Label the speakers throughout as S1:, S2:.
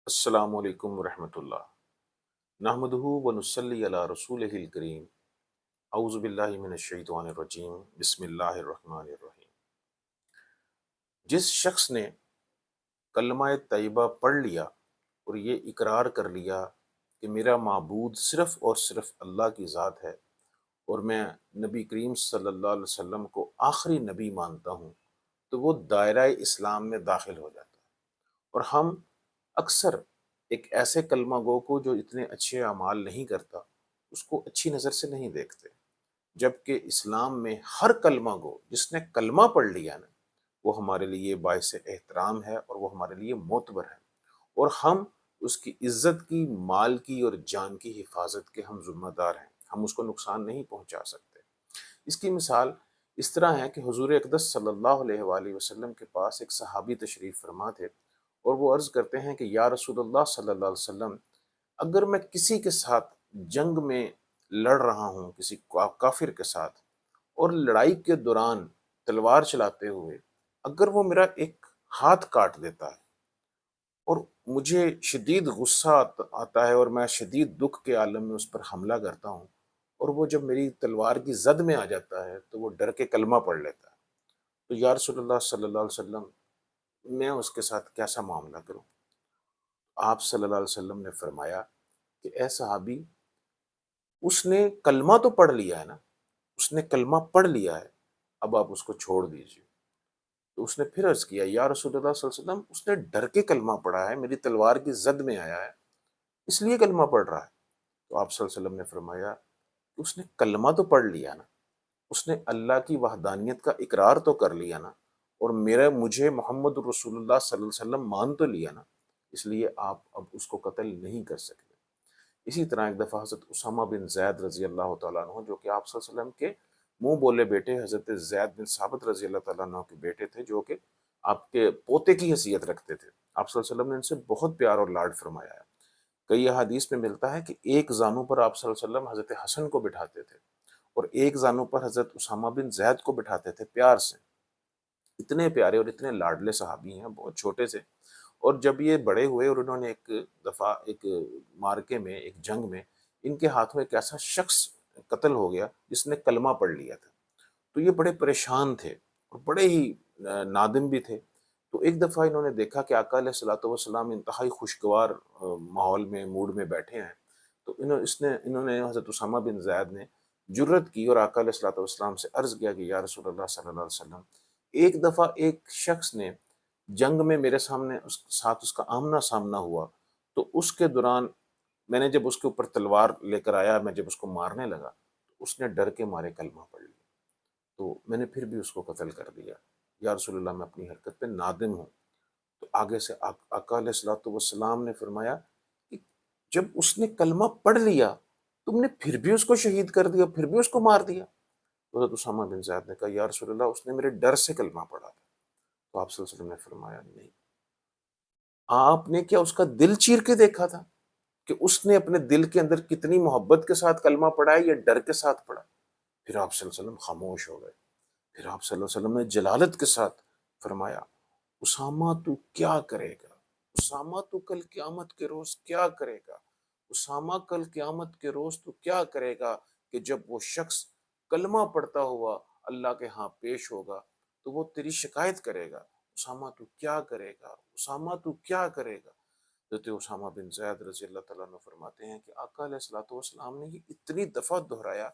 S1: السلام علیکم ورحمۃ اللہ نحمدہ ونصلی علی رسولہ الکریم اعوذ باللہ من الشیطان الرجیم بسم اللہ الرحمن الرحیم۔ جس شخص نے کلمہ طیبہ پڑھ لیا اور یہ اقرار کر لیا کہ میرا معبود صرف اور صرف اللہ کی ذات ہے اور میں نبی کریم صلی اللہ علیہ وسلم کو آخری نبی مانتا ہوں، تو وہ دائرہ اسلام میں داخل ہو جاتا ہے۔ اور ہم اکثر ایک ایسے کلمہ گو کو جو اتنے اچھے اعمال نہیں کرتا اس کو اچھی نظر سے نہیں دیکھتے، جبکہ اسلام میں ہر کلمہ گو جس نے کلمہ پڑھ لیا نا، وہ ہمارے لیے باعث احترام ہے اور وہ ہمارے لیے معتبر ہے، اور ہم اس کی عزت کی، مال کی اور جان کی حفاظت کے ہم ذمہ دار ہیں۔ ہم اس کو نقصان نہیں پہنچا سکتے۔ اس کی مثال اس طرح ہے کہ حضور اقدس صلی اللہ علیہ وآلہ وسلم کے پاس ایک صحابی تشریف فرما تھے، اور وہ عرض کرتے ہیں کہ یا رسول اللہ صلی اللہ علیہ وسلم، اگر میں کسی کے ساتھ جنگ میں لڑ رہا ہوں، کسی کافر کے ساتھ، اور لڑائی کے دوران تلوار چلاتے ہوئے اگر وہ میرا ایک ہاتھ کاٹ دیتا ہے اور مجھے شدید غصہ آتا ہے اور میں شدید دکھ کے عالم میں اس پر حملہ کرتا ہوں، اور وہ جب میری تلوار کی زد میں آ جاتا ہے تو وہ ڈر کے کلمہ پڑھ لیتا ہے، تو یا رسول اللہ صلی اللہ علیہ وسلم، میں اس کے ساتھ کیسا معاملہ کروں؟ آپ صلی اللہ علیہ وسلم نے فرمایا کہ اے صحابی، اس نے کلمہ تو پڑھ لیا ہے نا، اس نے کلمہ پڑھ لیا ہے، اب آپ اس کو چھوڑ دیجیے۔ تو اس نے پھر عرض کیا یا رسول اللہ صلی اللہ علیہ وسلم، اس نے ڈر کے کلمہ پڑھا ہے، میری تلوار کی زد میں آیا ہے، اس لیے کلمہ پڑھ رہا ہے۔ تو آپ صلی اللہ علیہ وسلم نے فرمایا کہ اس نے کلمہ تو پڑھ لیا نا، اس نے اللہ کی وحدانیت کا اقرار تو کر لیا نا، اور مجھے محمد رسول اللہ صلی اللہ علیہ وسلم مان تو لیا نا، اس لیے آپ اب اس کو قتل نہیں کر سکتے۔ اسی طرح ایک دفعہ حضرت اسامہ بن زید رضی اللہ تعالیٰ عنہ، جو کہ آپ صلی اللہ علیہ وسلم کے منہ بولے بیٹے حضرت زید بن ثابت رضی اللہ تعالیٰ عنہ کے بیٹے تھے، جو کہ آپ کے پوتے کی حیثیت رکھتے تھے، آپ صلی اللہ علیہ وسلم نے ان سے بہت پیار اور لاڈ فرمایا ہے۔ کئی احادیث میں ملتا ہے کہ ایک زانو پر آپ صلی اللہ علیہ وسلم حضرت حسن کو بٹھاتے تھے اور ایک زانو پر حضرت اسامہ بن زید کو بٹھاتے تھے، پیار سے۔ اتنے پیارے اور اتنے لاڈلے صحابی ہیں، بہت چھوٹے سے، اور جب یہ بڑے ہوئے اور انہوں نے ایک دفعہ ایک مارکے میں، ایک جنگ میں، ان کے ہاتھوں ایک ایسا شخص قتل ہو گیا جس نے کلمہ پڑھ لیا تھا، تو یہ بڑے پریشان تھے اور بڑے ہی نادم بھی تھے۔ تو ایک دفعہ انہوں نے دیکھا کہ آقا علیہ الصلوۃ والسلام انتہائی خوشگوار ماحول میں، موڈ میں بیٹھے ہیں، تو انہوں نے حضرت اسامہ بن زید نے جرت کی اور آقا علیہ الصلوۃ والسلام سے عرض کیا کہ یا رسول اللہ صلی اللہ علیہ وسلم، ایک دفعہ ایک شخص نے جنگ میں میرے سامنے اس ساتھ اس کا آمنا سامنا ہوا، تو اس کے دوران میں نے جب اس کے اوپر تلوار لے کر آیا، میں جب اس کو مارنے لگا تو اس نے ڈر کے مارے کلمہ پڑھ لیا، تو میں نے پھر بھی اس کو قتل کر دیا، یا رسول اللہ میں اپنی حرکت پہ نادم ہوں۔ تو آگے سے آقا علیہ الصلوۃ والسلام نے فرمایا کہ جب اس نے کلمہ پڑھ لیا تم نے پھر بھی اس کو شہید کر دیا، پھر بھی اس کو مار دیا؟ حضرت اسامہ بن زید نے کہا یا رسول اللہ، اس نے میرے ڈر سے کلمہ پڑھا تھا۔ تو آپ صلی اللہ علیہ وسلم نے فرمایا نہیں، آپ نے کیا اس کا دل چیر کے دیکھا تھا کہ اس نے اپنے دل کے اندر کتنی محبت کے ساتھ کلمہ پڑھا ہے یا ڈر کے ساتھ پڑھا؟ پھر آپ صلی اللہ علیہ وسلم خاموش ہو گئے۔ پھر آپ صلی اللہ علیہ وسلم نے جلالت کے ساتھ فرمایا اسامہ تو کیا کرے گا، اسامہ تو کل قیامت کے روز کیا کرے گا، اسامہ کل قیامت کے روز تو کیا کرے گا کہ جب وہ شخص کلمہ پڑھتا ہوا اللہ کے ہاں پیش ہوگا تو وہ تیری شکایت کرے گا، اسامہ تو کیا کرے گا، اسامہ تو کیا کرے گا۔ حضرت اسامہ بن زید رضی اللہ تعالیٰ عنہ فرماتے ہیں کہ آقا علیہ الصلوۃ والسلام نے یہ اتنی دفعہ دہرایا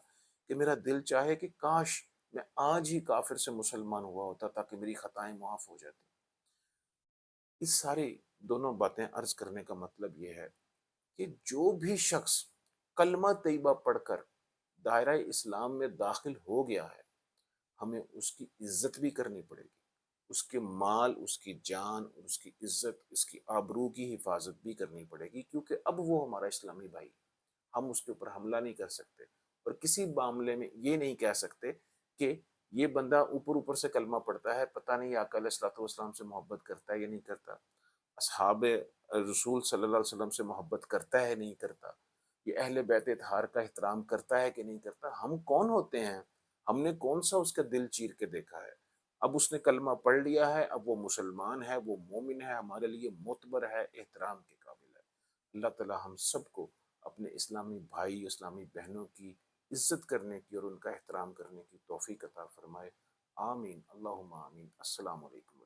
S1: کہ میرا دل چاہے کہ کاش میں آج ہی کافر سے مسلمان ہوا ہوتا تاکہ میری خطائیں معاف ہو جاتی۔ اس ساری دونوں باتیں عرض کرنے کا مطلب یہ ہے کہ جو بھی شخص کلمہ طیبہ پڑھ کر دائرہ اسلام میں داخل ہو گیا ہے، ہمیں اس کی عزت بھی کرنی پڑے گی، اس کے مال، اس کی جان اور اس کی عزت، اس کی آبرو کی حفاظت بھی کرنی پڑے گی، کیونکہ اب وہ ہمارا اسلامی بھائی، ہم اس کے اوپر حملہ نہیں کر سکتے اور کسی معاملے میں یہ نہیں کہہ سکتے کہ یہ بندہ اوپر اوپر سے کلمہ پڑھتا ہے، پتہ نہیں آقا علیہ الصلوۃ والسلام سے محبت کرتا ہے یا نہیں کرتا، اصحاب رسول صلی اللہ علیہ وسلم سے محبت کرتا ہے نہیں کرتا، یہ اہل بیت اطہار کا احترام کرتا ہے کہ نہیں کرتا۔ ہم کون ہوتے ہیں؟ ہم نے کون سا اس کا دل چیر کے دیکھا ہے؟ اب اس نے کلمہ پڑھ لیا ہے، اب وہ مسلمان ہے، وہ مومن ہے، ہمارے لیے معتبر ہے، احترام کے قابل۔ اللہ تعالی ہم سب کو اپنے اسلامی بھائی اسلامی بہنوں کی عزت کرنے کی اور ان کا احترام کرنے کی توفیق عطا فرمائے۔ آمین، اللہم آمین۔ السلام علیکم۔